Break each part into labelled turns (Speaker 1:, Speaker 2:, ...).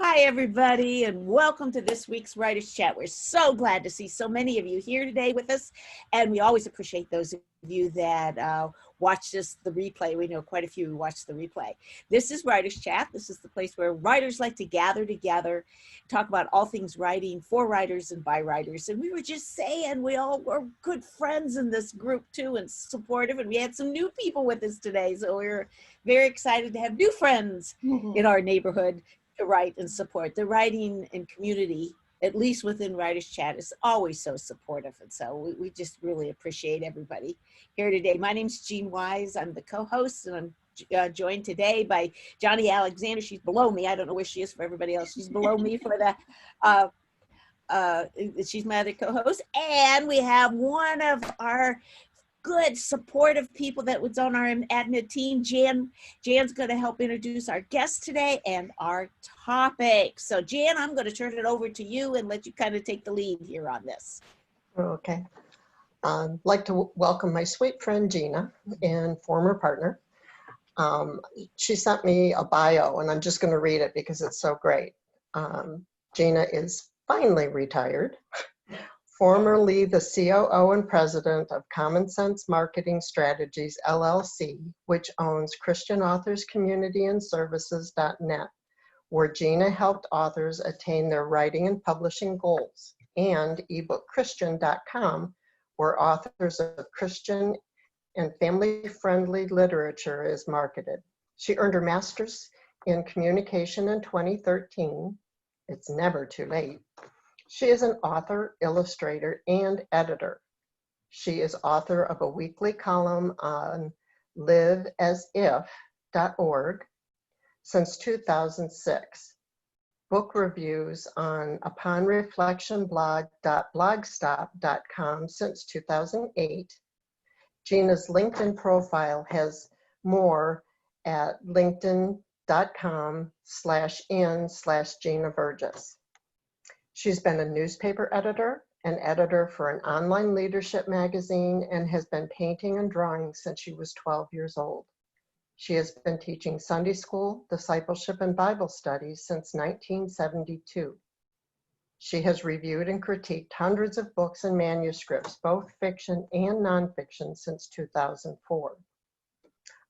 Speaker 1: Hi, everybody, and welcome to this week's Writers Chat. We're so glad to see so many of you here today with us, and we always appreciate those of you that watch the replay. We know quite a few who watch the replay. This is Writers Chat. This is the place where writers like to gather together, talk about all things writing for writers and by writers. And we were just saying we all were good friends in this group too and supportive, and we had some new people with us today, so we're very excited to have new friends in our neighborhood to write and support. The writing and community, at least within Writers Chat, is always so supportive. And so we just really appreciate everybody here today. My name's Jean Wise. I'm the co-host, and I'm joined today by Johnny Alexander. She's below me. I don't know where she is for everybody else. She's below me for the, she's my other co-host. And we have one of our good supportive people that was on our admin team. Jan's going to help introduce our guest today and our topic. So Jan, I'm going to turn it over to you and let you kind of take the lead here on this.
Speaker 2: Okay. I'd like to welcome my sweet friend Gina and former partner. She sent me a bio, and I'm just going to read it because it's so great. Gina is finally retired. Formerly the COO and president of Common Sense Marketing Strategies, LLC, which owns Christian Authors Community and Services.net, where Gina helped authors attain their writing and publishing goals, and ebookchristian.com, where authors of Christian and family-friendly literature is marketed. She earned her master's in communication in 2013. It's never too late. She is an author, illustrator, and editor. She is author of a weekly column on liveasif.org since 2006, book reviews on uponreflectionblog.blogspot.com since 2008. Gina's LinkedIn profile has more at linkedin.com/in/Gina Burgess. She's been a newspaper editor, an editor for an online leadership magazine, and has been painting and drawing since she was 12 years old. She has been teaching Sunday school, discipleship, and Bible studies since 1972. She has reviewed and critiqued hundreds of books and manuscripts, both fiction and nonfiction, since 2004.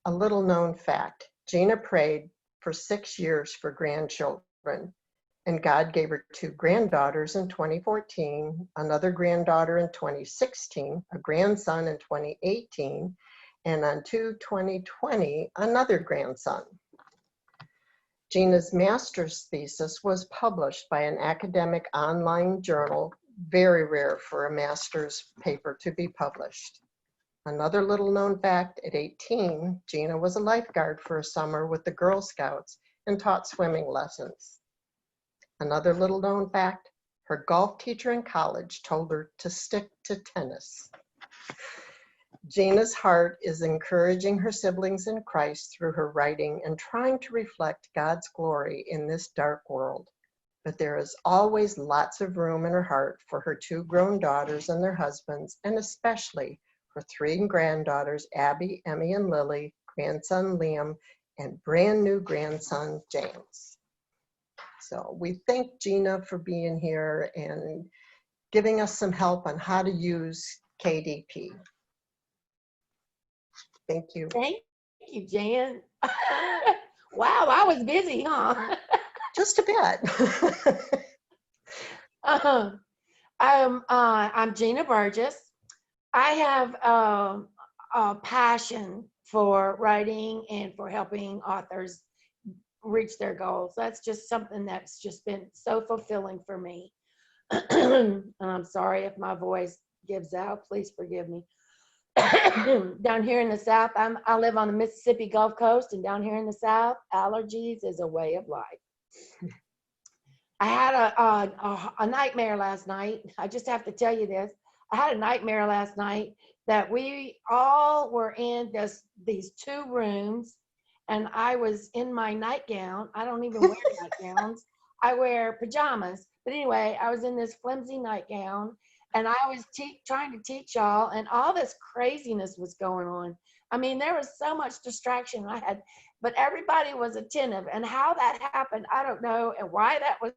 Speaker 2: A little known fact, Gina prayed for 6 years for grandchildren, and God gave her 2 granddaughters in 2014, another granddaughter in 2016, a grandson in 2018, and on 2020, another grandson. Gina's master's thesis was published by an academic online journal, very rare for a master's paper to be published. Another little known fact, at 18, Gina was a lifeguard for a summer with the Girl Scouts and taught swimming lessons. Another little known fact, her golf teacher in college told her to stick to tennis. Gina's heart is encouraging her siblings in Christ through her writing and trying to reflect God's glory in this dark world. But there is always lots of room in her heart for her 2 grown daughters and their husbands, and especially her 3 granddaughters, Abby, Emmy, and Lily, grandson Liam, and brand new grandson James. So we thank Gina for being here and giving us some help on how to use KDP. Thank you.
Speaker 3: Thank you, Jan. Wow, I was busy, huh?
Speaker 2: Just a bit.
Speaker 3: I'm Gina Burgess. I have a passion for writing and for helping authors reach their goals. That's just something that's just been so fulfilling for me. And I'm sorry if my voice gives out. Please forgive me. Down here in the South, I live on the Mississippi Gulf Coast, and down here in the South, allergies is a way of life. I had a nightmare last night. I just have to tell you this. I had a nightmare last night that we all were in these 2 rooms, and I was in my nightgown. I don't even wear nightgowns. I wear pajamas. But anyway, I was in this flimsy nightgown, and I was trying to teach y'all, and all this craziness was going on. I mean, there was so much distraction. I had but everybody was attentive. And how that happened, I don't know. And why that was,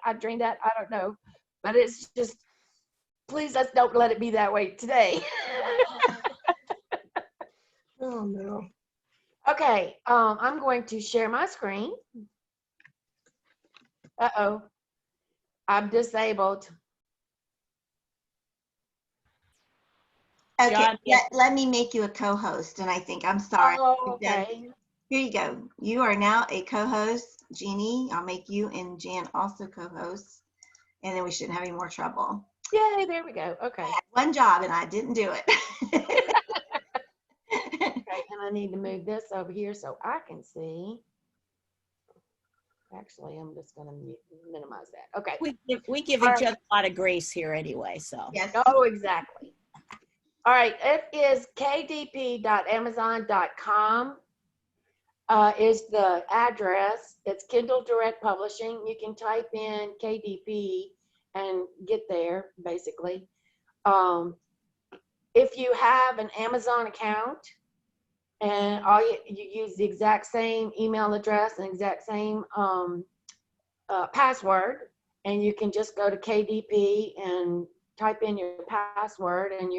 Speaker 3: I dreamed that, I don't know. But it's just, please let's don't let it be that way today.
Speaker 2: Oh, no.
Speaker 3: Okay, I'm going to share my screen. Uh-oh, I'm disabled.
Speaker 4: Okay,
Speaker 1: John, yeah.
Speaker 4: let me make you a co-host, and I think, I'm sorry.
Speaker 3: Oh, okay.
Speaker 4: Here you go. You are now a co-host, Jeannie. I'll make you and Jan also co-hosts, and then we shouldn't have any more trouble.
Speaker 3: Yay, there we go. Okay.
Speaker 4: I had one job, and I didn't do it.
Speaker 3: Okay, and I need to move this over here so I can see. Actually, I'm just going to minimize that. Okay.
Speaker 1: We give
Speaker 3: All
Speaker 1: each
Speaker 3: right.
Speaker 1: other a lot of grace here anyway, so.
Speaker 4: Yes.
Speaker 3: Oh, exactly. All right, it is kdp.amazon.com is the address. It's Kindle Direct Publishing. You can type in KDP and get there, basically. If you have an Amazon account and you use the exact same email address and exact same password, and you can just go to KDP and type in your password and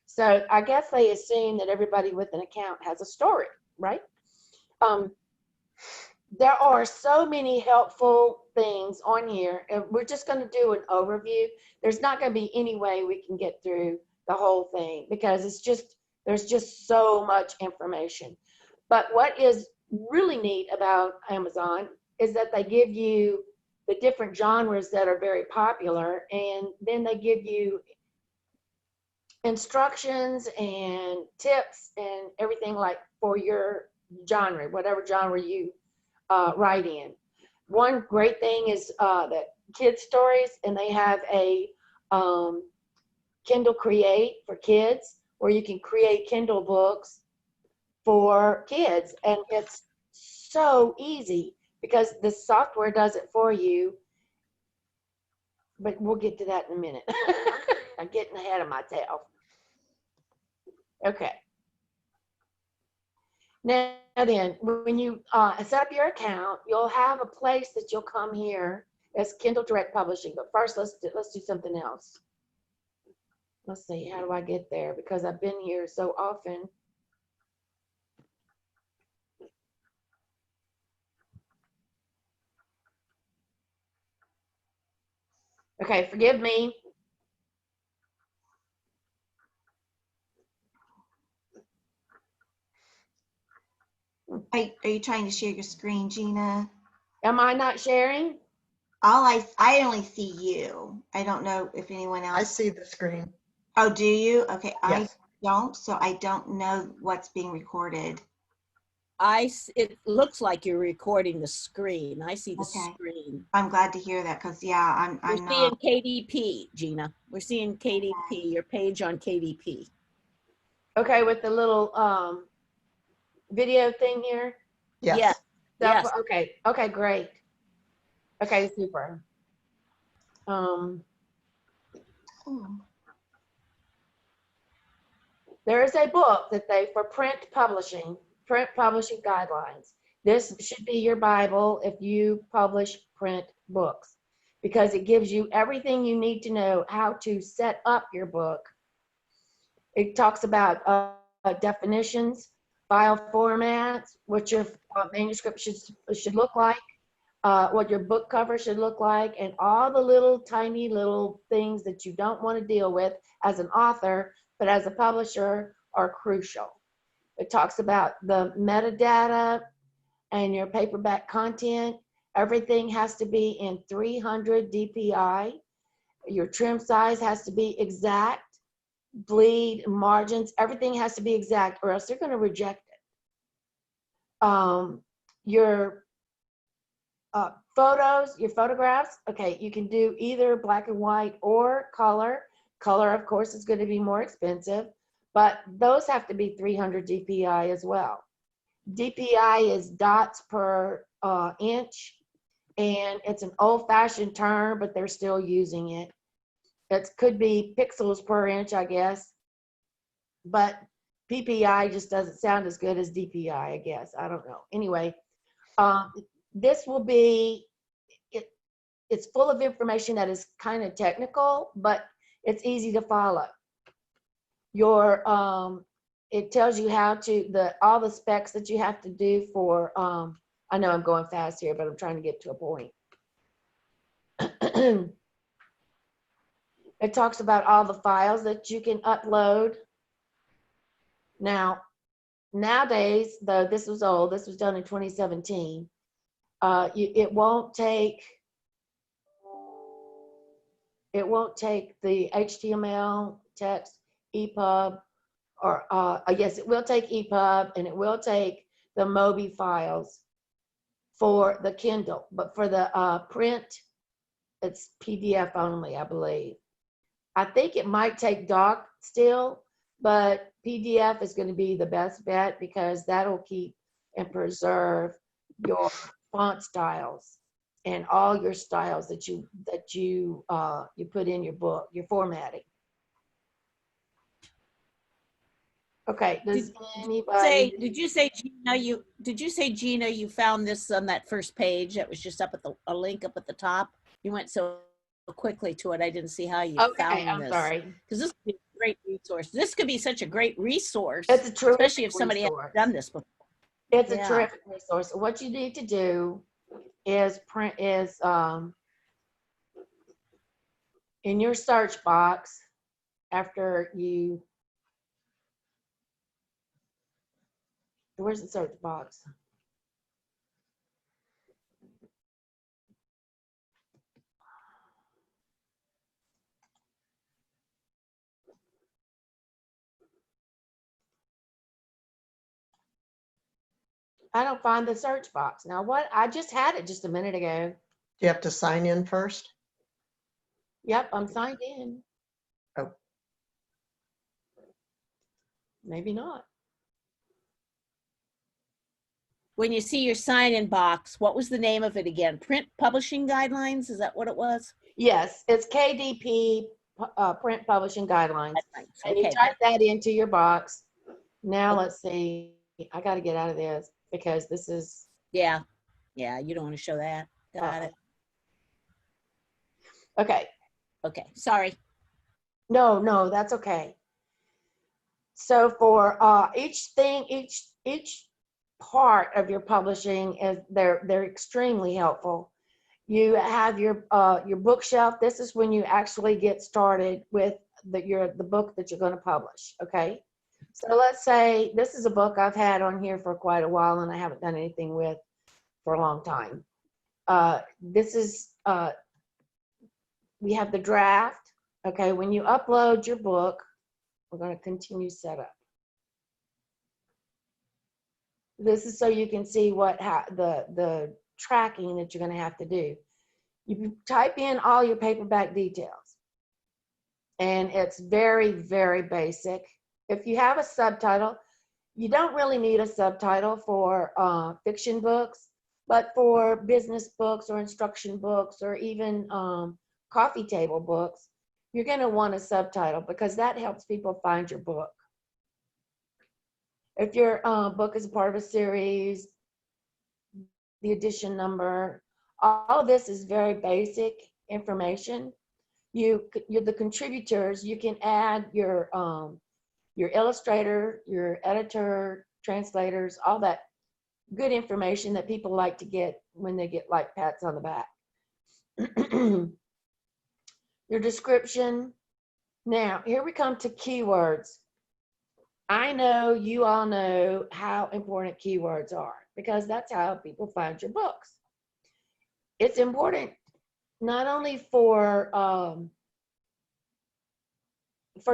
Speaker 3: so I guess they assume that everybody with an account has a story, right? There are so many helpful things on here, and we're just going to do an overview. There's not going to be any way we can get through the whole thing because there's just so much information. But what is really neat about Amazon is that they give you the different genres that are very popular, and then they give you instructions and tips and everything like for your genre, whatever genre you write in. One great thing is that kids stories, and they have a Kindle Create for kids where you can create Kindle books for kids, and it's so easy because the software does it for you. But we'll get to that in a minute. I'm getting ahead of myself. Okay. Now then, when you set up your account, you'll have a place that you'll come here as Kindle Direct Publishing. But first, let's do something else. Let's see, how do I get there? Because I've been here so often. Okay, forgive me.
Speaker 4: Are you trying to share your screen, Gina?
Speaker 3: Am I not sharing?
Speaker 4: I only see you. I don't know if anyone else.
Speaker 2: I see the screen.
Speaker 4: Oh, do you? Okay,
Speaker 2: Yes.
Speaker 4: I don't, so I don't know what's being recorded.
Speaker 1: It looks like you're recording the screen. I see the
Speaker 4: Okay.
Speaker 1: screen.
Speaker 4: I'm glad to hear that because, yeah, I'm
Speaker 1: We're seeing
Speaker 4: not.
Speaker 1: KDP, Gina. We're seeing KDP, your page on KDP.
Speaker 3: Okay, with the little video thing here.
Speaker 2: Yes.
Speaker 1: Yes.
Speaker 3: Okay, great. Okay, super. There is a book that for print publishing guidelines. This should be your Bible if you publish print books, because it gives you everything you need to know how to set up your book. It talks about definitions, file formats, what your manuscript should look like, what your book cover should look like, and all the little tiny little things that you don't want to deal with as an author, but as a publisher are crucial. It talks about the metadata and your paperback content. Everything has to be in 300 DPI. Your trim size has to be exact. Bleed, margins, everything has to be exact, or else they're going to reject it. Your photos, your photographs, okay, you can do either black and white or color. Color, of course, is going to be more expensive, but those have to be 300 DPI as well. DPI is dots per inch, and it's an old-fashioned term, but they're still using it. It could be pixels per inch, I guess, but PPI just doesn't sound as good as DPI, I guess. I don't know. Anyway, this will be, it's full of information that is kind of technical, but it's easy to follow. It tells you how to, all the specs that you have to do for, I know I'm going fast here, but I'm trying to get to a point. It talks about all the files that you can upload. Now, nowadays, though this was old, this was done in 2017, it won't take the HTML text, EPUB, or yes, it will take EPUB, and it will take the Mobi files for the Kindle, but for the print, it's PDF only, I believe. I think it might take doc still, but PDF is going to be the best bet because that'll keep and preserve your font styles and all your styles that you put in your book, your formatting. Okay. Does anybody
Speaker 1: did you say Gina, you found this on that first page that was just up at a link up at the top? You went so quickly to it, I didn't see how you found
Speaker 3: I'm
Speaker 1: this.
Speaker 3: sorry.
Speaker 1: Because this could be a great resource. This could be such a great resource,
Speaker 3: It's a terrific
Speaker 1: especially if somebody
Speaker 3: resource.
Speaker 1: hasn't done this before.
Speaker 3: It's a terrific resource. What you need to do is in your search box, after you, where's the search box? I don't find the search box. Now what? I just had it just a minute ago.
Speaker 2: Do you have to sign in first?
Speaker 3: Yep, I'm signed in.
Speaker 2: Oh.
Speaker 3: Maybe not.
Speaker 1: When you see your sign-in box, what was the name of it again? Print Publishing Guidelines? Is that what it was?
Speaker 3: Yes, it's KDP, Print Publishing Guidelines. And you type that into your box. Now let's see. I got to get out of this because this is.
Speaker 1: Yeah, you don't want to show that. Got it.
Speaker 3: Okay.
Speaker 1: Okay, sorry.
Speaker 3: No, that's okay. So for each part of your publishing, is they're extremely helpful. You have your bookshelf. This is when you actually get started with the book that you're going to publish. Okay. So let's say this is a book I've had on here for quite a while and I haven't done anything with for a long time. This is we have the draft. Okay, when you upload your book, we're going to continue setup. This is so you can see the tracking that you're going to have to do. You type in all your paperback details, and it's very, very basic. If you have a subtitle, you don't really need a subtitle for fiction books, but for business books or instruction books or even coffee table books, you're going to want a subtitle because that helps people find your book. If your book is a part of a series, the edition number, all of this is very basic information. You're the contributors. You can add your illustrator, your editor, translators, all that good information that people like to get when they get like pats on the back. Your description. Now, here we come to keywords. I know you all know how important keywords are because that's how people find your books. It's important not only for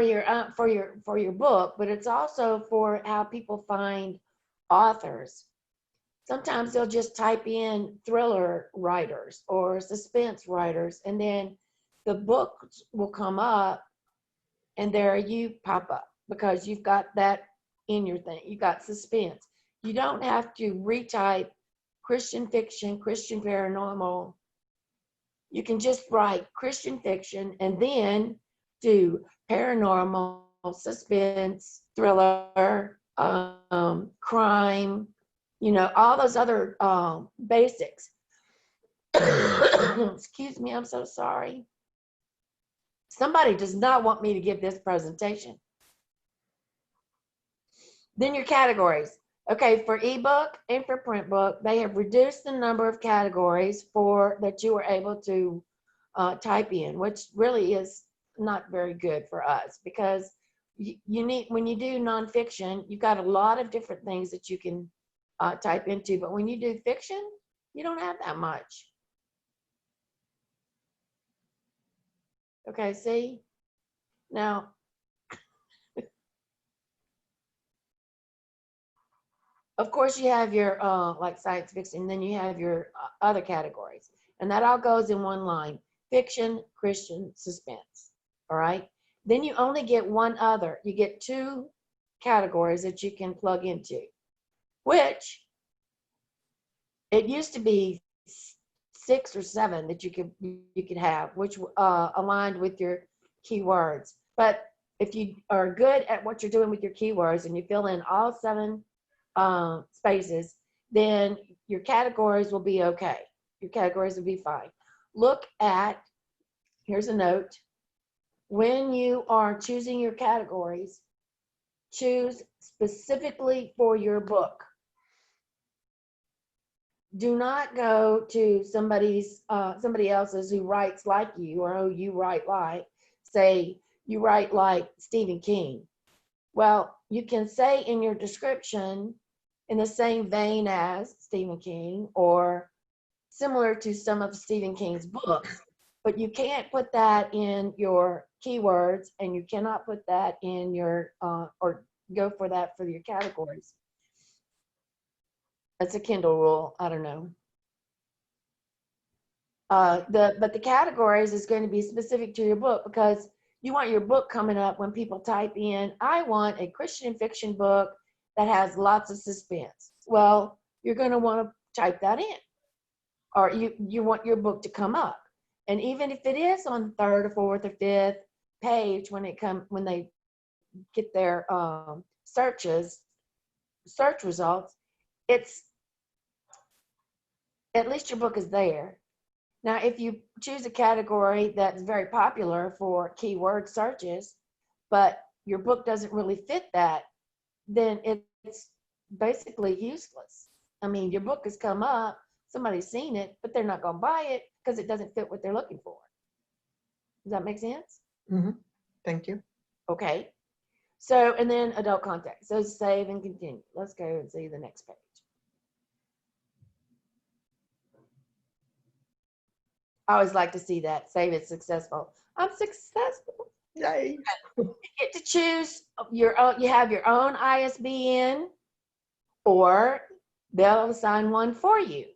Speaker 3: your book, but it's also for how people find authors. Sometimes they'll just type in thriller writers or suspense writers, and then the book will come up, and there you pop up because you've got that in your thing. You got suspense. You don't have to retype Christian fiction, Christian paranormal. You can just write Christian fiction and then do paranormal suspense, thriller, crime, all those other basics. Excuse me, I'm so sorry. Somebody does not want me to give this presentation. Then your categories. Okay, for ebook and for print book, they have reduced the number of categories that you were able to type in, which really is not very good for us, because you need, when you do nonfiction, you've got a lot of different things that you can type into, but when you do fiction, you don't have that much. Okay, see? Now, of course, you have your like science fiction, then you have your other categories, and that all goes in one line: fiction, Christian, suspense. All right. Then you only get one other. You get two categories that you can plug into, which it used to be 6 or 7 that you could have, which aligned with your keywords. But if you are good at what you're doing with your keywords and you fill in all 7 spaces, then your categories will be okay. Your categories will be fine. Look at, here's a note. When you are choosing your categories, choose specifically for your book. Do not go to somebody else's who writes like you, or who you write like. Say you write like Stephen King. Well, you can say in your description, in the same vein as Stephen King, or similar to some of Stephen King's books, but you can't put that in your keywords, and you cannot put that in your, or go for that for your categories. That's a Kindle rule. I don't know. But the categories is going to be specific to your book, because you want your book coming up when people type in, I want a Christian fiction book that has lots of suspense. Well, you're going to want to type that in, or you want your book to come up. And even if it is on 3rd or 4th or 5th page when they get their search results, it's at least your book is there. Now, if you choose a category that's very popular for keyword searches, but your book doesn't really fit that, then it's basically useless. I mean, your book has come up, somebody's seen it, but they're not going to buy it because it doesn't fit what they're looking for. Does that make sense?
Speaker 2: Mm-hmm. Thank you.
Speaker 3: Okay. So, and then adult content. So save and continue. Let's go and see the next page. I always like to see that. Save it successful. I'm successful.
Speaker 2: Yay.
Speaker 3: You get to choose your own, you have your own ISBN, or they'll assign one for you.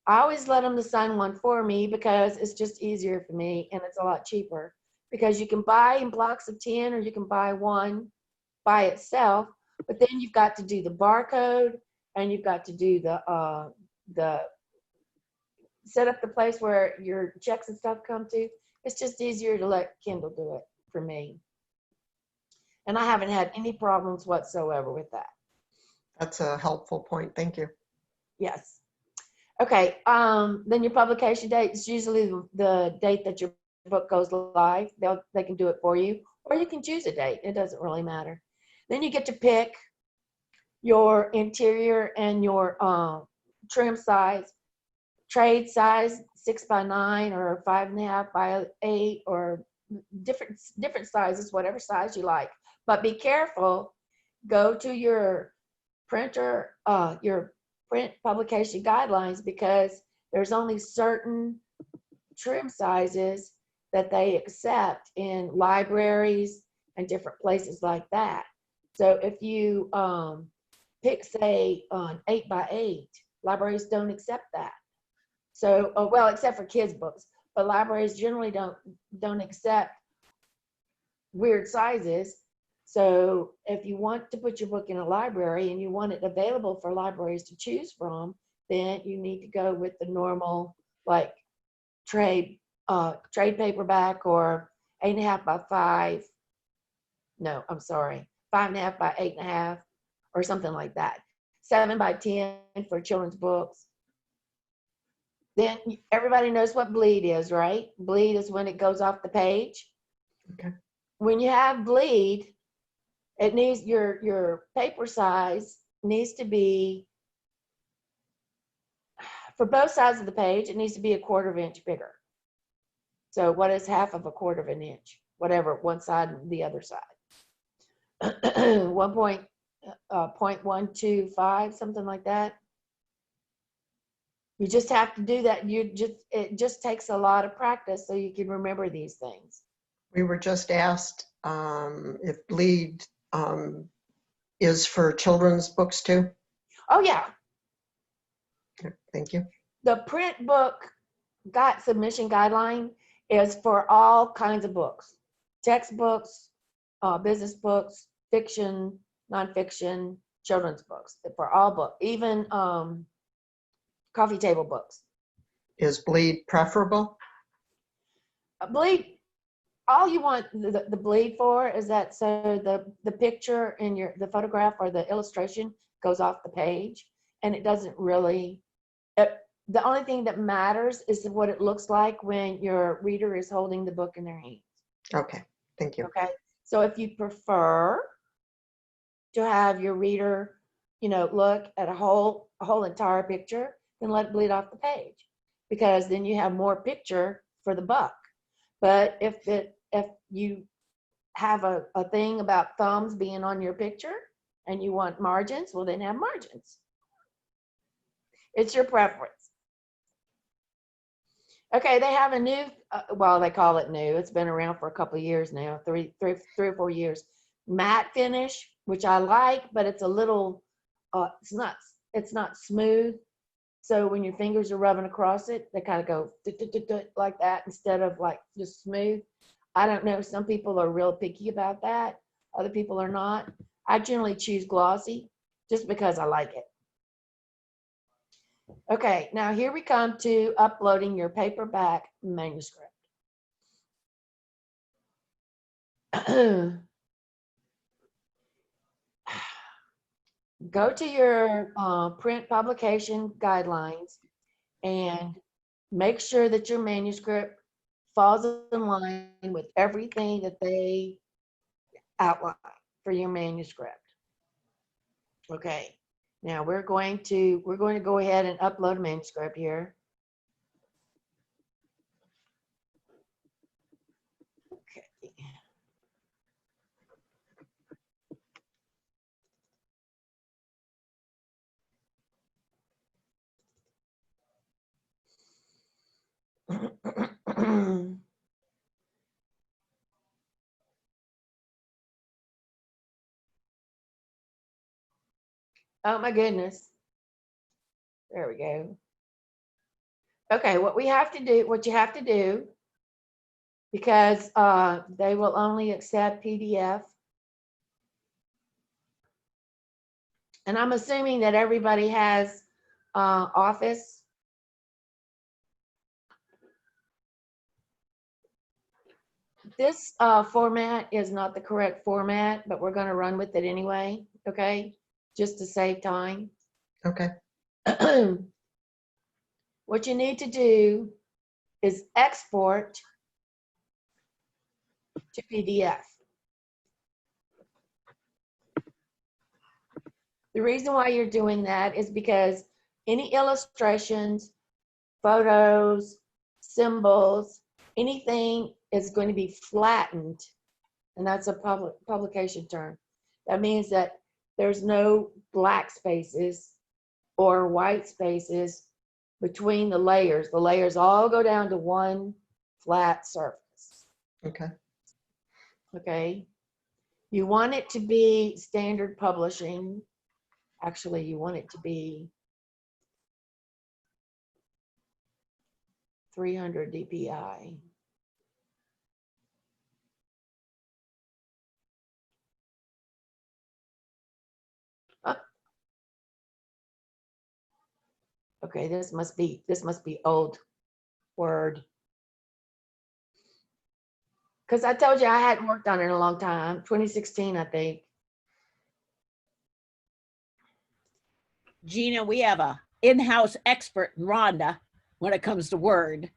Speaker 3: I always let them assign one for me because it's just easier for me, and it's a lot cheaper, because you can buy in blocks of 10, or you can buy one by itself, but then you've got to do the barcode, and you've got to do the set up the place where your checks and stuff come to. It's just easier to let Kindle do it for me. And I haven't had any problems whatsoever with that.
Speaker 2: That's a helpful point. Thank you.
Speaker 3: Yes. Okay. Then your publication date is usually the date that your book goes live. They can do it for you, or you can choose a date. It doesn't really matter. Then you get to pick your interior and your trim size, trade size, 6x9 or 5.5x8, or different sizes, whatever size you like. But be careful. Go to your printer, your print publication guidelines, because there's only certain trim sizes that they accept in libraries and different places like that. So if you pick, say, an 8x8, libraries don't accept that. So, well, except for kids' books, but libraries generally don't accept weird sizes. So if you want to put your book in a library and you want it available for libraries to choose from, then you need to go with the normal, like trade paperback, or 8.5x5 No, I'm sorry, 5.5 by 8.5 or something like that. 7 by 10 for children's books. Then everybody knows what bleed is, right? Bleed is when it goes off the page.
Speaker 2: Okay.
Speaker 3: When you have bleed, it needs your paper size needs to be, for both sides of the page, it needs to be a 1/4 inch bigger. So what is 1/2 of a 1/4 inch? Whatever, one side and the other side. 0.125, something like that. You just have to do that. It just takes a lot of practice so you can remember these things.
Speaker 2: We were just asked if bleed is for children's books too.
Speaker 3: Oh yeah,
Speaker 2: Okay, thank you.
Speaker 3: the print book submission guideline is for all kinds of books, textbooks, business books, fiction, nonfiction, children's books, for all books, even coffee table books.
Speaker 2: Is bleed preferable?
Speaker 3: Bleed, all you want the bleed for is that so the picture in the photograph or the illustration goes off the page, and it doesn't really, the only thing that matters is what it looks like when your reader is holding the book in their hands.
Speaker 2: Okay, thank you.
Speaker 3: Okay, so if you prefer to have your reader, look at a whole entire picture, then let it bleed off the page, because then you have more picture for the buck. But if you have a thing about thumbs being on your picture and you want margins, well, then have margins. It's your preference. Okay, they have a new, well, they call it new. It's been around for a couple of years now, three or 4 years. Matte finish, which I like, but it's a little, it's not smooth. So when your fingers are rubbing across it, they kind of go like that instead of like just smooth. I don't know. Some people are real picky about that. Other people are not. I generally choose glossy just because I like it. Okay, now here we come to uploading your paperback manuscript. Go to your print publication guidelines and make sure that your manuscript falls in line with everything that they outline for your manuscript. Okay, now we're going to go ahead and upload a manuscript here. Okay. Oh my goodness. There we go. Okay, what you have to do, because they will only accept PDF. And I'm assuming that everybody has Office. This format is not the correct format, but we're going to run with it anyway, okay? Just to save time.
Speaker 2: Okay.
Speaker 3: What you need to do is export to PDF. The reason why you're doing that is because any illustrations, photos, symbols, anything is going to be flattened, and that's a publication term. That means that there's no black spaces or white spaces between the layers. The layers all go down to one flat surface.
Speaker 2: Okay.
Speaker 3: Okay. You want it to be standard publishing. Actually, you want it to be 300 DPI. Okay, this must be old Word. Because I told you I hadn't worked on it in a long time, 2016, I think.
Speaker 1: Gina, we have a in-house expert, Rhonda, when it comes to Word.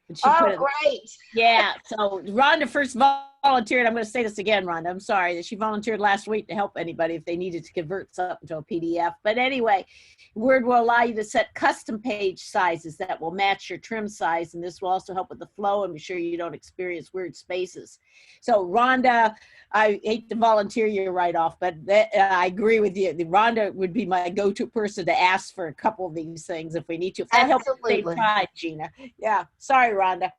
Speaker 1: And she put
Speaker 3: Oh,
Speaker 1: it,
Speaker 3: great.
Speaker 1: yeah. So Rhonda first volunteered. I'm going to say this again, Rhonda. I'm sorry that she volunteered last week to help anybody if they needed to convert something to a PDF. But anyway, Word will allow you to set custom page sizes that will match your trim size. And this will also help with the flow and be sure you don't experience weird spaces. So Rhonda, I hate to volunteer you right off, but I agree with you. Rhonda would be my go-to person to ask for a couple of these things if we need to. If that helps save
Speaker 3: Absolutely.
Speaker 1: time, Gina. Yeah. Sorry, Rhonda.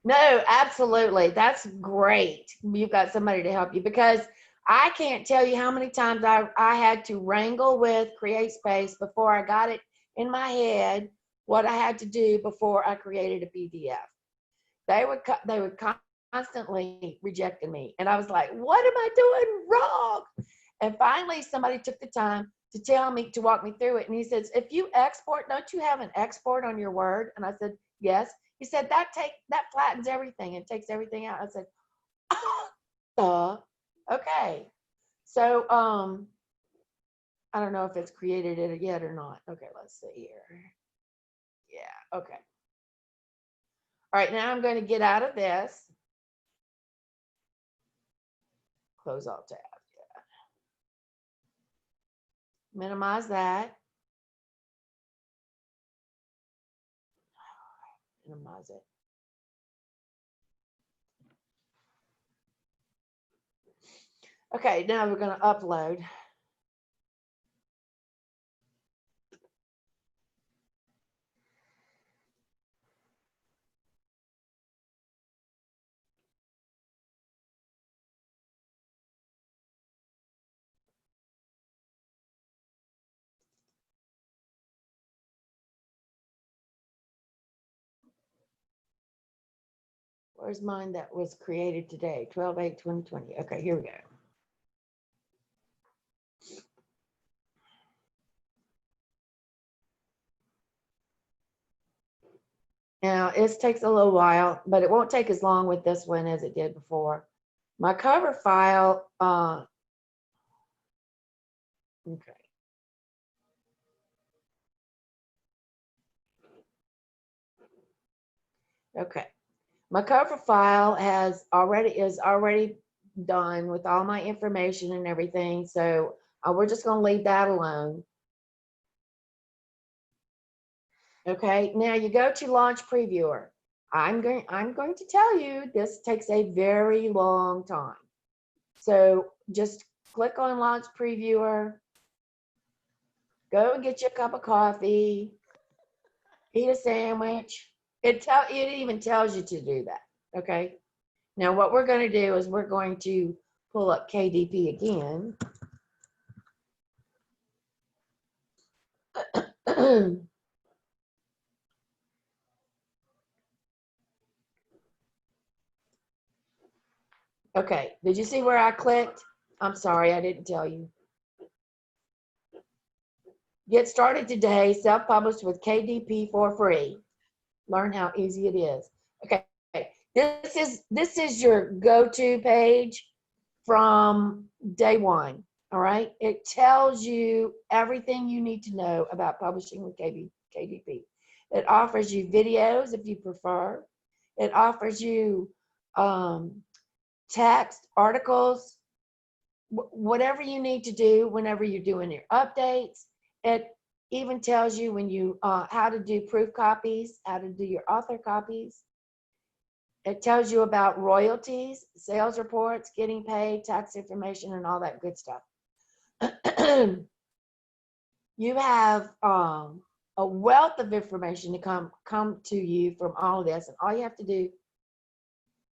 Speaker 3: No, absolutely. That's great. You've got somebody to help you, because I can't tell you how many times I had to wrangle with CreateSpace before I got it in my head what I had to do before I created a PDF. They would constantly rejecting me, and I was like, "What am I doing wrong?" And finally, somebody took the time to tell me, to walk me through it. And he says, "If you export, don't you have an export on your Word?" And I said, "Yes." He said, that flattens everything and takes everything out. I said, oh, okay. So I don't know if it's created it yet or not. Okay, let's see here. Yeah, okay. All right, now I'm going to get out of this. Close all tabs. Yeah. Minimize that. Minimize it. Okay, now we're going to upload. Where's mine that was created today? 12/8/2020. Okay, here we go. Now, it takes a little while, but it won't take as long with this one as it did before. My cover file, okay. Okay. My cover file is already done with all my information and everything. So we're just going to leave that alone. Okay. Now you go to Launch Previewer. I'm going to tell you this takes a very long time. So just click on Launch Previewer. Go and get you a cup of coffee. Eat a sandwich. It even tells you to do that. Okay. Now what we're going to do is we're going to pull up KDP again. Okay, did you see where I clicked? I'm sorry, I didn't tell you. Get started today, self-published with KDP for free. Learn how easy it is. Okay, this is your go-to page from day one. All right, it tells you everything you need to know about publishing with KDP. It offers you videos if you prefer. It offers you text, articles, whatever you need to do whenever you're doing your updates. It even tells you when you how to do proof copies, how to do your author copies. It tells you about royalties, sales reports, getting paid, tax information, and all that good stuff. You have a wealth of information to come to you from all of this, and all you have to do,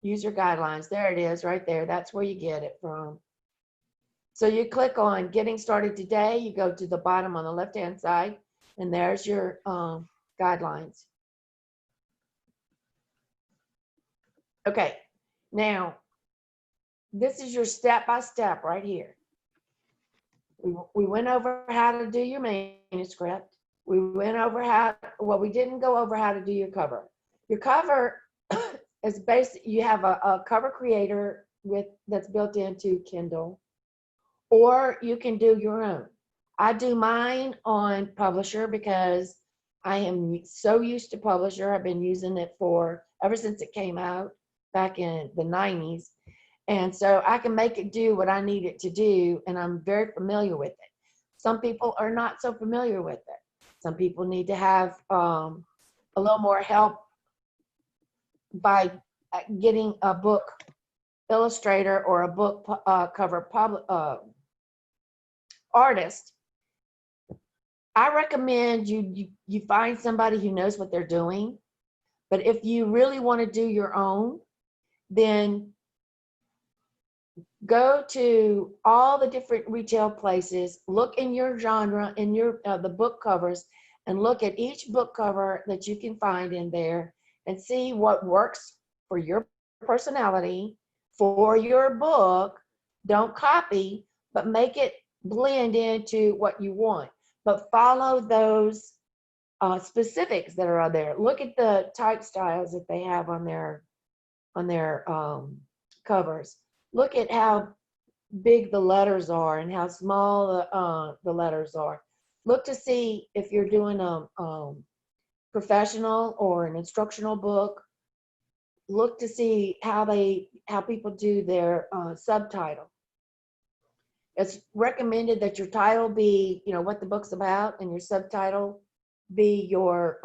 Speaker 3: use your guidelines. There it is, right there. That's where you get it from. So you click on Getting Started Today. You go to the bottom on the left-hand side, and there's your guidelines. Okay, now this is your step-by-step right here. We went over how to do your manuscript. We went over we didn't go over how to do your cover. Your cover it's basic. You have a cover creator that's built into Kindle, or you can do your own. I do mine on Publisher because I am so used to Publisher. I've been using it ever since it came out back in the 90s. And so I can make it do what I need it to do, and I'm very familiar with it. Some people are not so familiar with it. Some people need to have a little more help by getting a book illustrator or a book cover artist. I recommend you find somebody who knows what they're doing. But if you really want to do your own, then go to all the different retail places, look in your genre, in your the book covers, and look at each book cover that you can find in there and see what works for your personality, for your book. Don't copy, but make it blend into what you want. But follow those specifics that are on there. Look at the type styles that they have on their covers. Look at how big the letters are and how small the letters are. Look to see if you're doing a professional or an instructional book. Look to see how people do their subtitle. It's recommended that your title be, what the book's about, and your subtitle be your,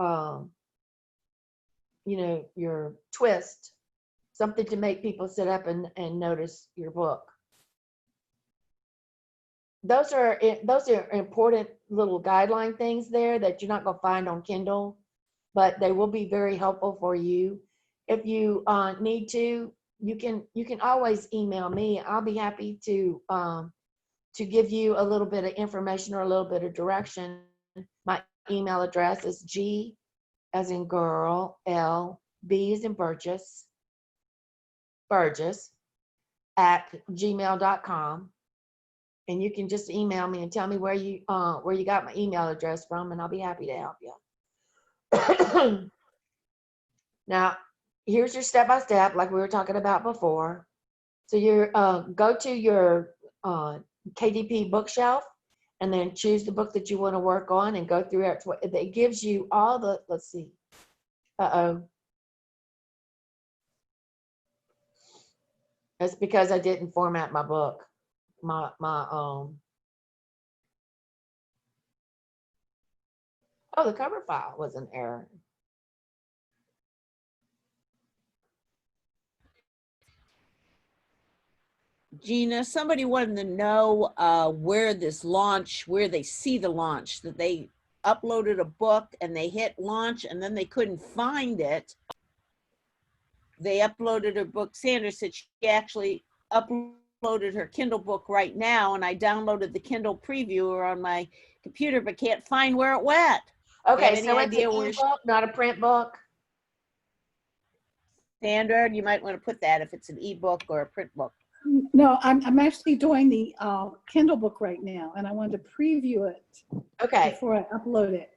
Speaker 3: your twist, something to make people sit up and notice your book. Those are important little guideline things there that you're not going to find on Kindle, but they will be very helpful for you. If you need to, you can always email me. I'll be happy to give you a little bit of information or a little bit of direction. My email address is G as in girl, L, B as in Burgess at gmail.com. And you can just email me and tell me where you got my email address from, and I'll be happy to help you. Now, here's your step-by-step, like we were talking about before. So you go to your KDP bookshelf, and then choose the book that you want to work on and go through it. It gives you all the, let's see. That's because I didn't format my book. Oh, the cover file was an error.
Speaker 1: Gina, somebody wanted to know where they see the launch, that they uploaded a book and they hit launch and then they couldn't find it. They uploaded her book. Sandra said she actually uploaded her Kindle book right now, and I downloaded the Kindle previewer on my computer, but can't find where it went.
Speaker 3: Okay, so it's an ebook, not a print book.
Speaker 1: Sandra, you might want to put that if it's an ebook or a print book.
Speaker 5: No, I'm actually doing the Kindle book right now, and I wanted to preview it before I upload it.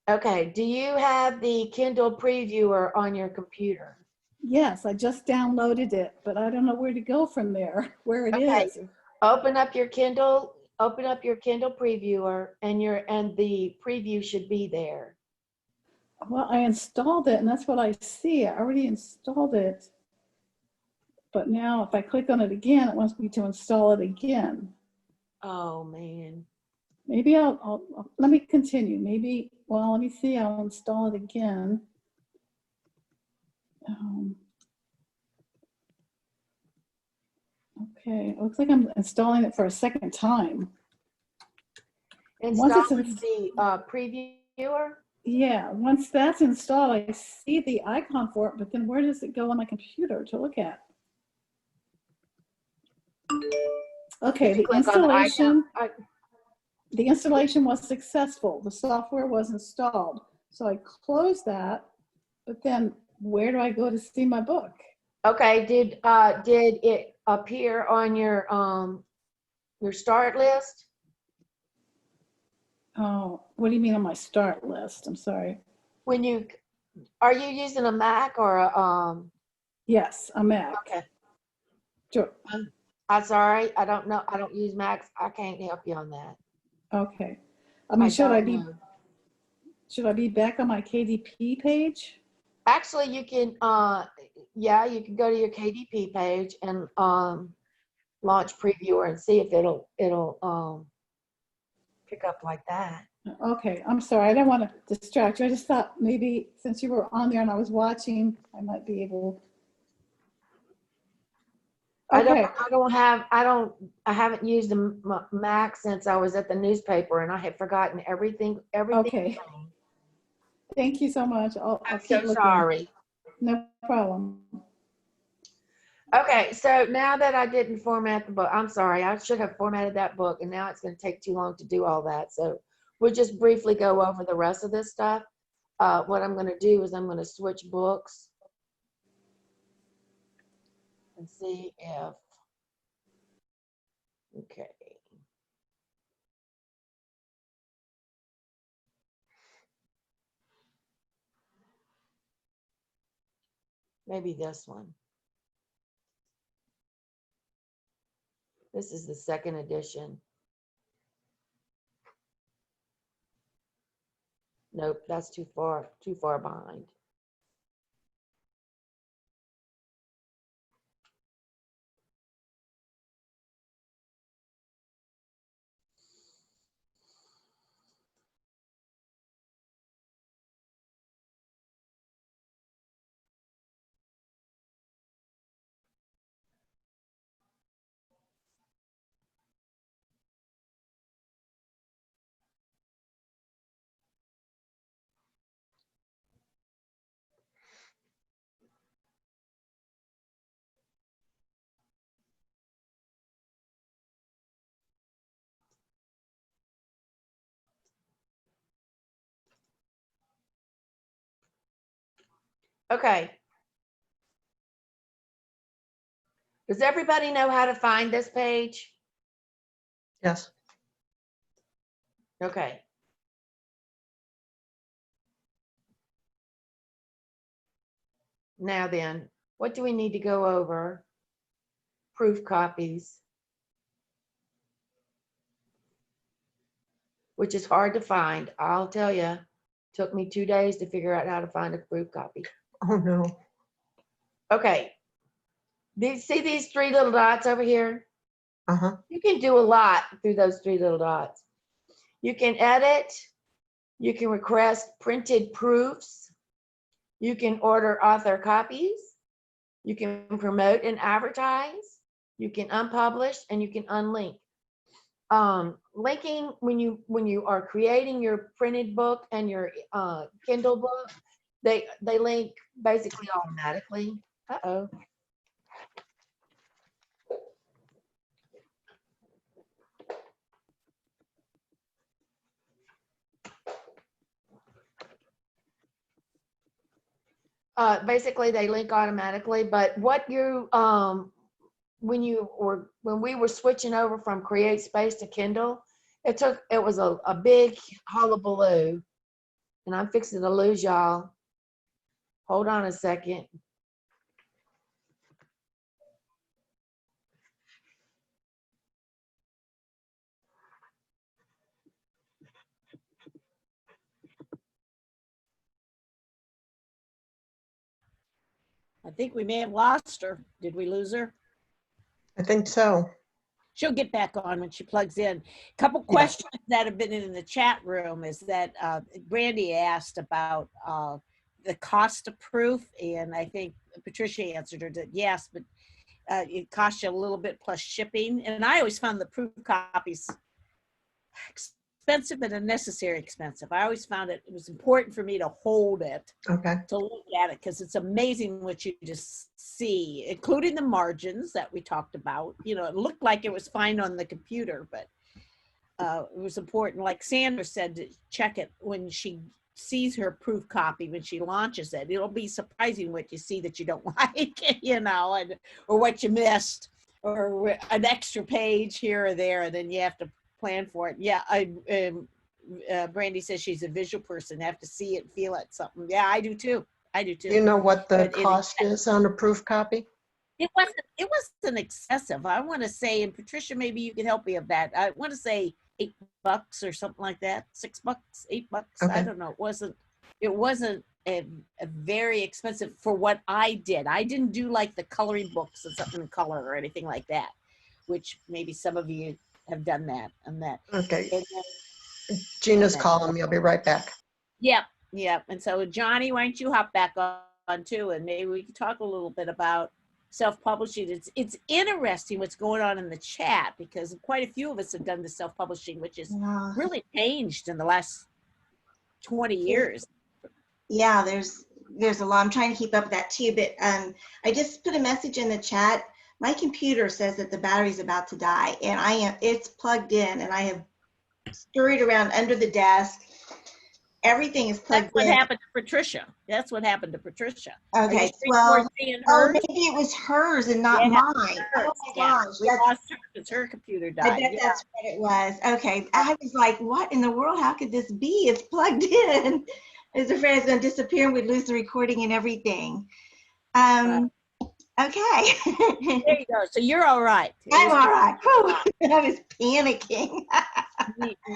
Speaker 3: Okay, do you have the Kindle previewer on your computer?
Speaker 5: Yes, I just downloaded it, but I don't know where to go from there, where it is.
Speaker 3: Open up your Kindle previewer, and the preview should be there.
Speaker 5: Well, I installed it, and that's what I see. I already installed it. But now if I click on it again, it wants me to install it again.
Speaker 3: Oh, man.
Speaker 5: Maybe I'll let me continue. Maybe, well, let me see. I'll install it again. Okay, it looks like I'm installing it for a second time.
Speaker 3: Installing the previewer?
Speaker 5: Yeah, once that's installed, I see the icon for it, but then where does it go on my computer to look at? Okay, the installation was successful. The software was installed. So I closed that, but then where do I go to see my book?
Speaker 3: Okay, did it appear on your start list?
Speaker 5: Oh, what do you mean on my start list? I'm sorry.
Speaker 3: Are you using a Mac or a
Speaker 5: Yes, a Mac.
Speaker 3: Okay.
Speaker 5: Sure.
Speaker 3: I'm sorry. I don't know. I don't use Macs. I can't help you on that.
Speaker 5: Okay. I mean, should I
Speaker 3: don't
Speaker 5: be
Speaker 3: know.
Speaker 5: back on my KDP page?
Speaker 3: Actually, you can, yeah, you can go to your KDP page and launch Previewer and see if it'll pick up like that.
Speaker 5: Okay, I'm sorry. I didn't want to distract you. I just thought maybe since you were on there and I was watching, I might be able. Okay.
Speaker 3: I haven't used a Mac since I was at the newspaper, and I had forgotten everything.
Speaker 5: Okay. Thank you so much. I'll
Speaker 3: I'm
Speaker 5: keep
Speaker 3: so
Speaker 5: looking.
Speaker 3: sorry.
Speaker 5: No problem.
Speaker 3: Okay, so now that I didn't format the book, I'm sorry, I should have formatted that book, and now it's going to take too long to do all that. So we'll just briefly go over the rest of this stuff. What I'm going to do is I'm going to switch books and see if, okay. Maybe this one. This is the second edition. Nope, that's too far behind. Okay. Does everybody know how to find this page?
Speaker 2: Yes.
Speaker 3: Okay. Now then, what do we need to go over? Proof copies, which is hard to find. I'll tell you, took me 2 days to figure out how to find a proof copy.
Speaker 2: Oh, no.
Speaker 3: Okay. See these 3 little dots over here?
Speaker 2: Uh-huh.
Speaker 3: You can do a lot through those 3 little dots. You can edit. You can request printed proofs. You can order author copies. You can promote and advertise. You can unpublish and you can unlink. Linking, when you are creating your printed book and your Kindle book, they link basically automatically. Uh-oh. Basically they link automatically, but what you when we were switching over from Create Space to Kindle, it was a big hullabaloo, and I'm fixing to lose y'all. Hold on a second.
Speaker 1: I think we may have lost her. Did we lose her?
Speaker 2: I think so.
Speaker 1: She'll get back on when she plugs in. A couple questions that have been in the chat room is that Brandy asked about the cost of proof, and I think Patricia answered her that yes, but it costs you a little bit plus shipping. And I always found the proof copies expensive and unnecessary expensive. I always found it was important for me to hold it,
Speaker 2: Okay.
Speaker 1: to look at it, because it's amazing what you just see, including the margins that we talked about. You know, it looked like it was fine on the computer, but it was important, like Sandra said, to check it when she sees her proof copy, when she launches it. It'll be surprising what you see that you don't like, you know, and or what you missed, or an extra page here or there, and then you have to plan for it. Yeah, Brandy says she's a visual person, have to see it, feel it, something. Yeah, I do too. I do too.
Speaker 2: You know what the
Speaker 1: But
Speaker 2: cost is on a proof copy?
Speaker 1: it wasn't excessive. I want to say, and Patricia, maybe you can help me with that. I want to say $8 or something like that. $6, $8. I
Speaker 2: Okay.
Speaker 1: don't know. It wasn't a very expensive for what I did. I didn't do like the coloring books and something in color or anything like that, which maybe some of you have done that and that.
Speaker 2: Okay.
Speaker 1: And then,
Speaker 2: Gina's calling me. I'll be right back.
Speaker 1: yep. And so Johnny, why don't you hop back on too, and maybe we can talk a little bit about self-publishing. It's interesting what's going on in the chat because quite a few of us have done the self-publishing, which has really changed in the last 20 years.
Speaker 4: Yeah, there's a lot. I'm trying to keep up with that too, but I just put a message in the chat. My computer says that the battery's about to die, and it's plugged in, and I have scurried around under the desk. Everything is plugged
Speaker 1: That's what
Speaker 4: in.
Speaker 1: happened to Patricia.
Speaker 4: Okay,
Speaker 1: well,
Speaker 4: maybe it was hers and not mine. Oh my gosh,
Speaker 1: we lost her because her computer
Speaker 4: I
Speaker 1: died.
Speaker 4: bet that's what it was. Okay, I was like, what in the world? How could this be? It's plugged in. I was afraid it's going to disappear and we'd lose the recording and everything. Okay.
Speaker 1: There you go. So you're all right.
Speaker 4: I'm all right. Whew. I was panicking.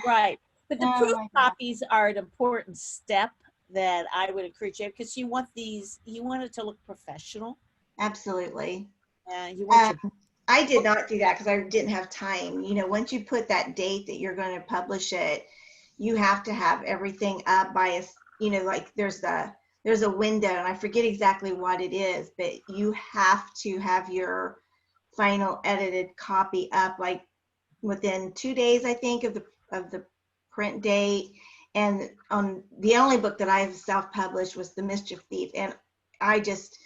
Speaker 1: Right. But the
Speaker 4: Oh
Speaker 1: proof
Speaker 4: my God.
Speaker 1: copies are an important step that I would encourage you because you want it to look professional.
Speaker 4: Absolutely.
Speaker 1: You want your
Speaker 4: I did not do that because I didn't have time. You know, once you put that date that you're going to publish it, you have to have everything up by a, you know, like there's a window, and I forget exactly what it is, but you have to have your final edited copy up like within 2 days, I think, of the print date. And on the only book that I've self-published was The Mischief Thief, and I just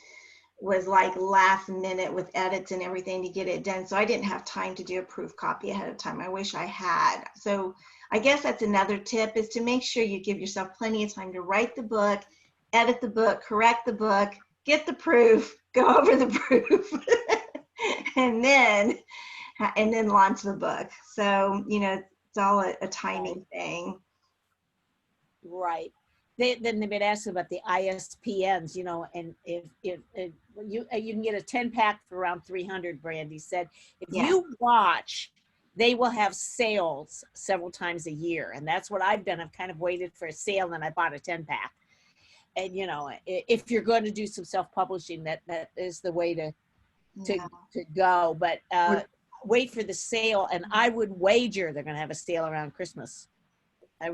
Speaker 4: was like last minute with edits and everything to get it done, so I didn't have time to do a proof copy ahead of time. I wish I had. So I guess that's another tip, is to make sure you give yourself plenty of time to write the book, edit the book, correct the book, get the proof, go over the proof, and then launch the book. So, you know, it's all a timing thing.
Speaker 1: right. Then they've been asking about the ISPNs, you know, and if you can get a 10-pack for around 300, Brandy said. If you watch, they will have sales several times a year. And that's what I've done. I've kind of waited for a sale and I bought a 10-pack. And, you know, if you're going to do some self-publishing, that is the way to go. But wait for the sale. And I would wager they're going to have a sale around Christmas.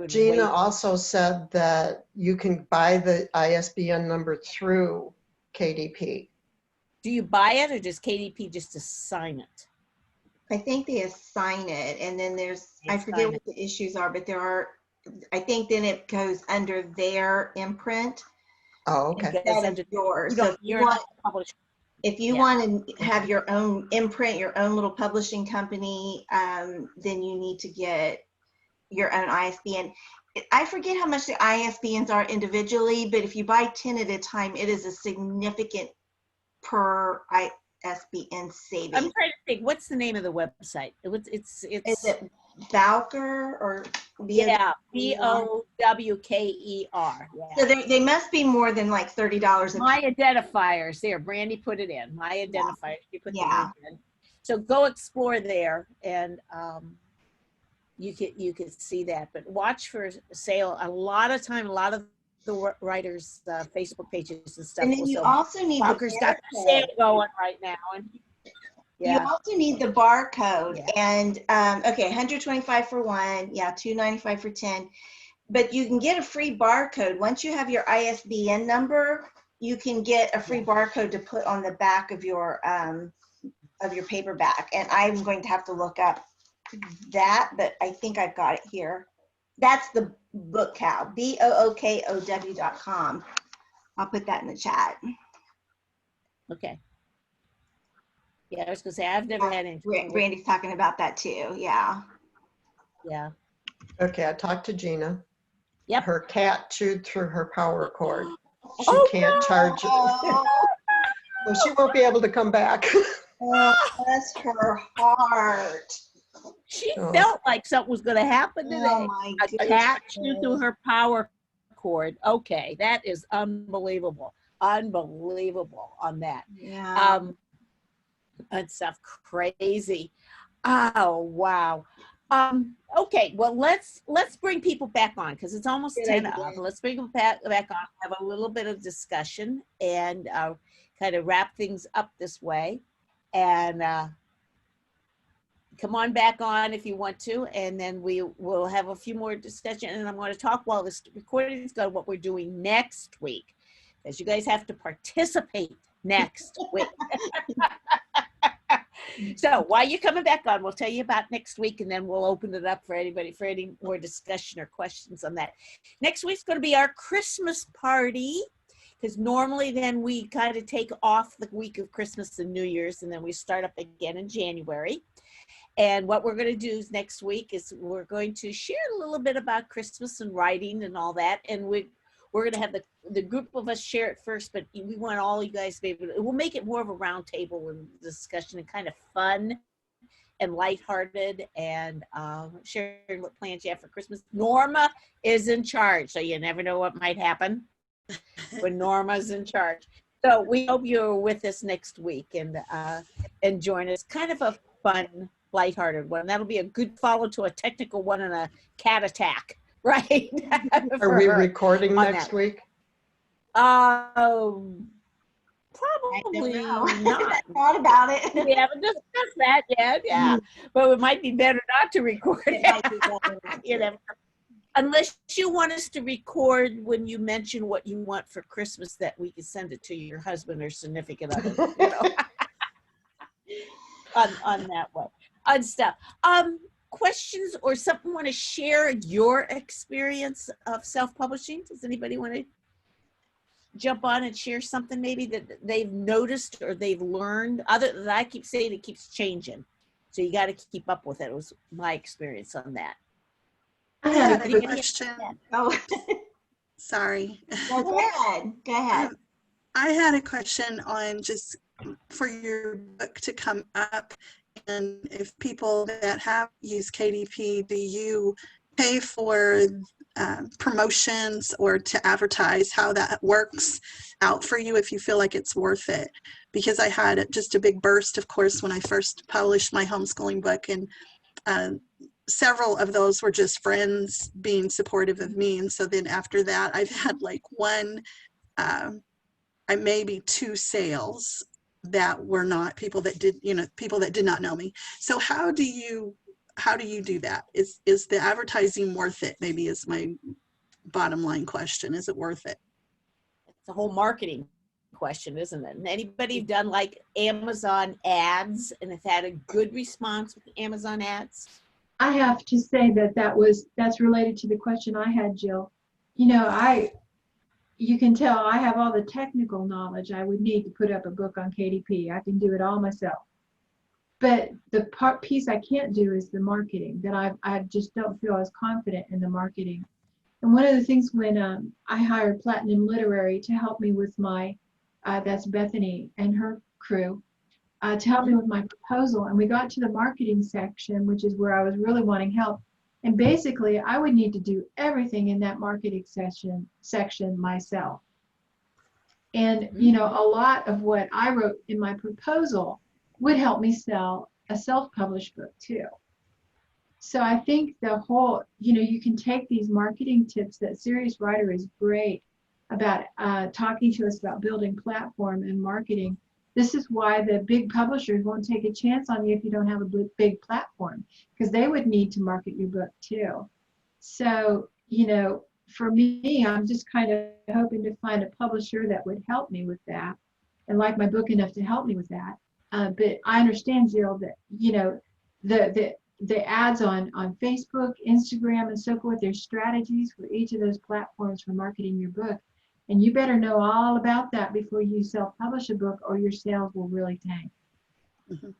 Speaker 2: Gina also said that you can buy the ISBN number through KDP.
Speaker 1: Do you buy it or does KDP just assign it?
Speaker 4: I think they assign it, and then I forget what the issues are, but there are, I think then it goes under their imprint.
Speaker 2: Oh, okay.
Speaker 4: Instead of yours. So if you want to have your own imprint, your own little publishing company, then you need to get your own ISBN. I forget how much the ISBNs are individually, but if you buy 10 at a time, it is a significant per ISBN savings.
Speaker 1: I'm trying to think, what's the name of the website? It's
Speaker 4: Is it Bowker or
Speaker 1: BOWKER? Yeah.
Speaker 4: So they must be more than like $30.
Speaker 1: My identifiers there. Brandy put it in. My identifiers. You put the link in. So go explore there, and you could see that. But watch for a sale. A lot of the writers' Facebook pages and stuff.
Speaker 4: And then you also need
Speaker 1: Bowker's got the sale going right now, and
Speaker 4: you also need the barcode. And okay, $125 for one, $295 for 10. But you can get a free barcode once you have your ISBN number. You can get a free barcode to put on the back of your paperback. And I'm going to have to look up that, but I think I've got it here. That's the BookCow, BOOKOW.com. I'll put that in the chat.
Speaker 1: Okay. Yeah, I was gonna say I've never had any.
Speaker 4: Brandy's talking about that too. Yeah.
Speaker 1: Yeah.
Speaker 2: Okay, I talked to Gina.
Speaker 1: Yep.
Speaker 2: Her cat chewed through her power cord. She can't charge it. So she won't be able to come back.
Speaker 4: Oh, bless her heart.
Speaker 1: She felt like something was going to happen today.
Speaker 4: Oh my
Speaker 1: a cat chewed through her power cord. Okay, that is unbelievable. unbelievable on that.
Speaker 4: Yeah.
Speaker 1: And stuff crazy. Oh, wow. Okay, well, let's bring people back on because it's almost
Speaker 4: Good
Speaker 1: 10
Speaker 4: idea.
Speaker 1: up. Let's bring them back on, have a little bit of discussion and kind of wrap things up this way. And come on back on if you want to, and then we will have a few more discussion. And I'm going to talk while this recording is going, what we're doing next week, because you guys have to participate next week. So while you're coming back on, we'll tell you about next week, and then we'll open it up for anybody for any more discussion or questions on that. Next week's going to be our Christmas party, because normally then we kind of take off the week of Christmas and New Year's, and then we start up again in January. And what we're going to do next week is we're going to share a little bit about Christmas and writing and all that, and we're going to have the group of us share it first, but we want all you guys to be able to, we'll make it more of a round table and discussion and kind of fun and lighthearted, and sharing what plans you have for Christmas. Norma is in charge, so you never know what might happen when Norma's in charge. So we hope you're with us next week and join us. Kind of a fun, lighthearted one. That'll be a good follow to a technical one and a cat attack. Right.
Speaker 2: Are we recording next week?
Speaker 1: Probably
Speaker 4: know.
Speaker 1: not.
Speaker 4: Thought about it.
Speaker 1: We haven't discussed that yet. Yeah, but it might be better not to record it. You know, unless you want us to record when you mention what you want for Christmas, that we can send it to your husband or significant other. You know, on that one, on stuff. Questions or something, want to share your experience of self-publishing? Does anybody want to jump on and share something maybe that they've noticed or they've learned? Other than I keep saying, it keeps changing, so you got to keep up with it. It was my experience on that.
Speaker 6: I had a quick
Speaker 1: Anybody?
Speaker 6: question.
Speaker 4: Oh,
Speaker 6: Sorry.
Speaker 4: no, go ahead. Go ahead.
Speaker 6: I had a question on just for your book to come up, and if people that have used KDP, do you pay for promotions or to advertise, how that works out for you if you feel like it's worth it? Because I had just a big burst, of course, when I first published my homeschooling book, and several of those were just friends being supportive of me. And so then after that, I've had like maybe 2 sales that were not people that did not know me. So how do you do that? Is the advertising worth it? Maybe is my bottom line question. Is it worth it?
Speaker 1: It's a whole marketing question, isn't it? And anybody done like Amazon ads and have had a good response with Amazon ads?
Speaker 5: I have to say that's related to the question I had, Jill. You know, you can tell I have all the technical knowledge I would need to put up a book on KDP. I can do it all myself. But the piece I can't do is the marketing, that I just don't feel as confident in the marketing. And one of the things when I hired Platinum Literary to help me with my, that's Bethany and her crew, to help me with my proposal. And we got to the marketing section, which is where I was really wanting help. And basically, I would need to do everything in that marketing section myself. And, you know, a lot of what I wrote in my proposal would help me sell a self-published book too. So I think the whole, you know, you can take these marketing tips that Serious Writer is great about talking to us about building platform and marketing. This is why the big publishers won't take a chance on you if you don't have a big platform, because they would need to market your book too. So, you know, for me, I'm just kind of hoping to find a publisher that would help me with that and like my book enough to help me with that. But I understand, Jill, that, you know, the ads on Facebook, Instagram, and so forth, there's strategies for each of those platforms for marketing your book. And you better know all about that before you self-publish a book, or your sales will really tank.
Speaker 6: Mm-hmm.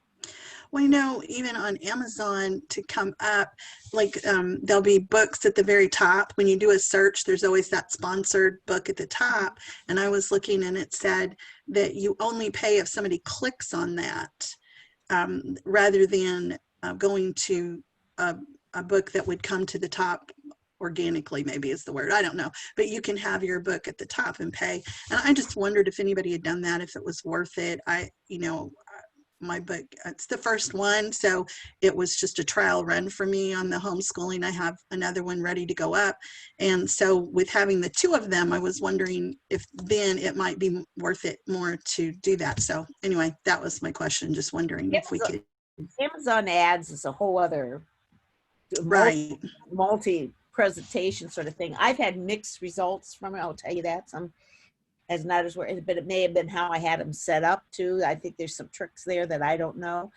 Speaker 6: Well, you know, even on Amazon to come up, like there'll be books at the very top. When you do a search, there's always that sponsored book at the top. And I was looking and it said that you only pay if somebody clicks on that, rather than going to a book that would come to the top organically, maybe is the word, I don't know, but you can have your book at the top and pay. And I just wondered if anybody had done that, if it was worth it. My book, it's the first one, so it was just a trial run for me on the homeschooling. I have another one ready to go up. And so with having the two of them, I was wondering if then it might be worth it more to do that. So anyway, that was my question. Just wondering if we could.
Speaker 1: Amazon ads is a whole other
Speaker 6: Right.
Speaker 1: multi presentation sort of thing. I've had mixed results from it. I'll tell you that. Some as not as worth, but it may have been how I had them set up too. I think there's some tricks there that I don't know.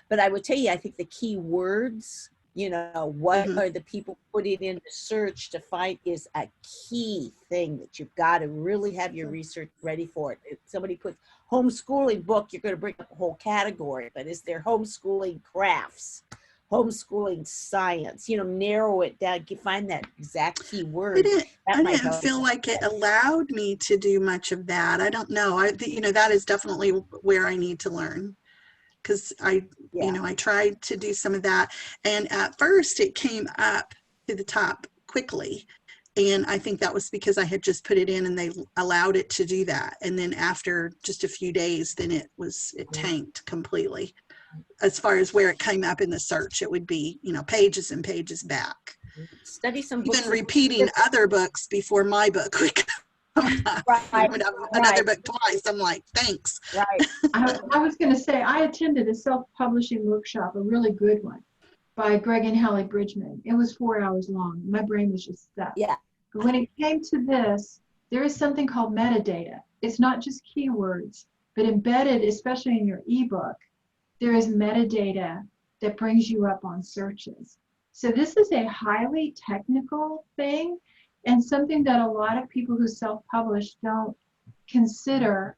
Speaker 1: But I would tell you, I think the key words, what are the people putting into search to find is a key thing that you've got to really have your research ready for it. If somebody puts homeschooling book, you're going to bring up a whole category, but is there homeschooling crafts? Homeschooling science, narrow it down, find that exact key word.
Speaker 6: I didn't feel like it allowed me to do much of that. I don't know. That is definitely where I need to learn, because I tried to do some of that. And at first it came up to the top quickly. And I think that was because I had just put it in and they allowed it to do that. And then after just a few days, then it tanked completely. As far as where it came up in the search, it would be, pages and pages back.
Speaker 1: Study some books.
Speaker 6: Even repeating other books before my book would come up. I would have another book twice. I'm like, thanks.
Speaker 1: Right.
Speaker 5: I was going to say, I attended a self-publishing workshop, a really good one, by Greg and Hallie Bridgman. It was 4 hours long. My brain was just stuck.
Speaker 1: Yeah.
Speaker 5: But when it came to this, there is something called metadata. It's not just keywords, but embedded, especially in your ebook, there is metadata that brings you up on searches. So this is a highly technical thing and something that a lot of people who self-publish don't consider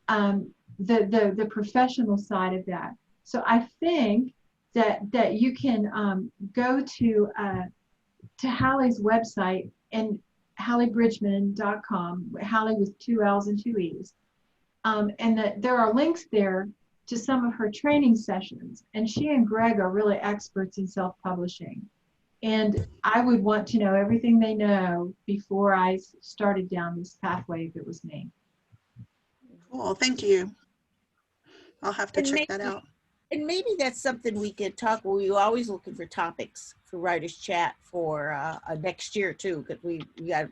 Speaker 5: the professional side of that. So I think that you can go to Hallie's website and halliebridgman.com, Hallie with 2 L's and 2 E's. And that there are links there to some of her training sessions. And she and Greg are really experts in self-publishing. And I would want to know everything they know before I started down this pathway if it was me.
Speaker 6: Cool, thank you. I'll have to check that out.
Speaker 1: And maybe that's something we could talk. We're always looking for topics for Writers Chat for next year too, because we got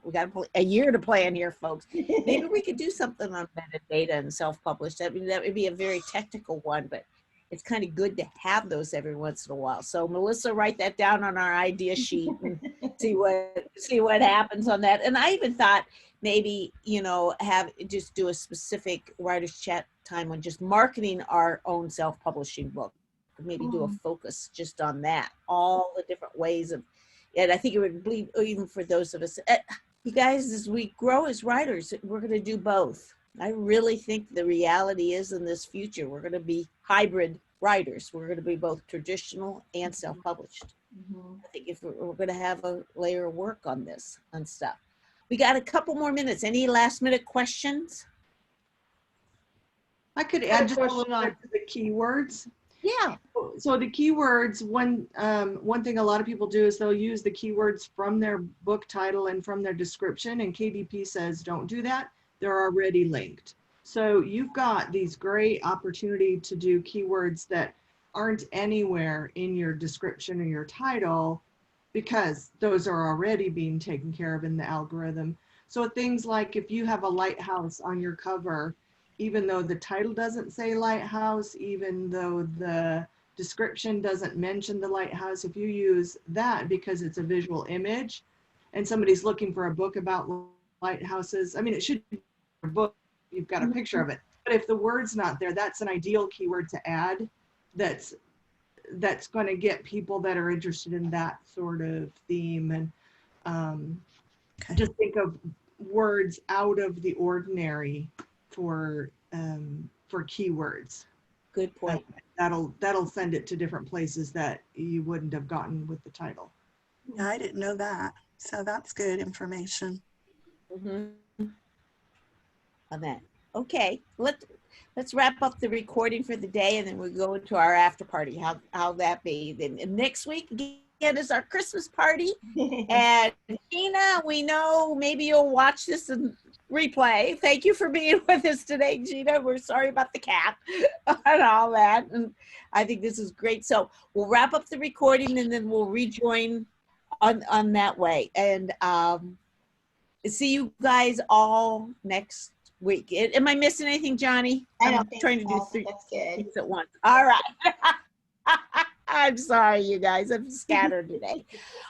Speaker 1: a year to plan here, folks. Maybe we could do something on metadata and self-published. That would be a very technical one, but it's kind of good to have those every once in a while. So Melissa, write that down on our idea sheet and see what happens on that. And I even thought maybe just do a specific Writers Chat time on just marketing our own self-publishing book. Maybe do a focus just on that, all the different ways of, and I think it would be even for those of us, you guys, as we grow as writers, we're going to do both. I really think the reality is in this future, we're going to be hybrid writers. We're going to be both traditional and self-published. I think if we're going to have a layer of work on this and stuff. We got a couple more minutes. Any last minute questions?
Speaker 7: I could add just a little bit to the keywords.
Speaker 1: Yeah.
Speaker 7: So the keywords, one thing a lot of people do is they'll use the keywords from their book title and from their description, and KDP says don't do that. They're already linked. So you've got these great opportunity to do keywords that aren't anywhere in your description or your title, because those are already being taken care of in the algorithm. So things like if you have a lighthouse on your cover, even though the title doesn't say lighthouse, even though the description doesn't mention the lighthouse, if you use that because it's a visual image and somebody's looking for a book about lighthouses, I mean, it should be a book, you've got a picture of it. But if the word's not there, that's an ideal keyword to add that's going to get people that are interested in that sort of theme. And just think of words out of the ordinary for keywords.
Speaker 1: Good point.
Speaker 7: That'll send it to different places that you wouldn't have gotten with the title.
Speaker 6: Yeah, I didn't know that. So that's good information.
Speaker 1: On that. Okay, let's wrap up the recording for the day, and then we'll go into our after party. How that be? Then next week, weekend is our Christmas party. And Gina, we know maybe you'll watch this in replay. Thank you for being with us today, Gina. We're sorry about the cat and all that. And I think this is great. So we'll wrap up the recording and then we'll rejoin on that way. And see you guys all next week. Am I missing anything, Johnny?
Speaker 4: I don't
Speaker 1: I'm
Speaker 4: think
Speaker 1: trying to do
Speaker 4: so.
Speaker 1: 3
Speaker 4: That's good.
Speaker 1: things at once. All right. I'm sorry, you guys. I'm scattered today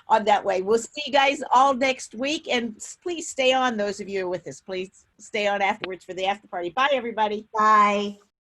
Speaker 1: on that way. We'll see you guys all next week. And please stay on, those of you who are with us. Please stay on afterwards for the after party. Bye, everybody.
Speaker 4: Bye.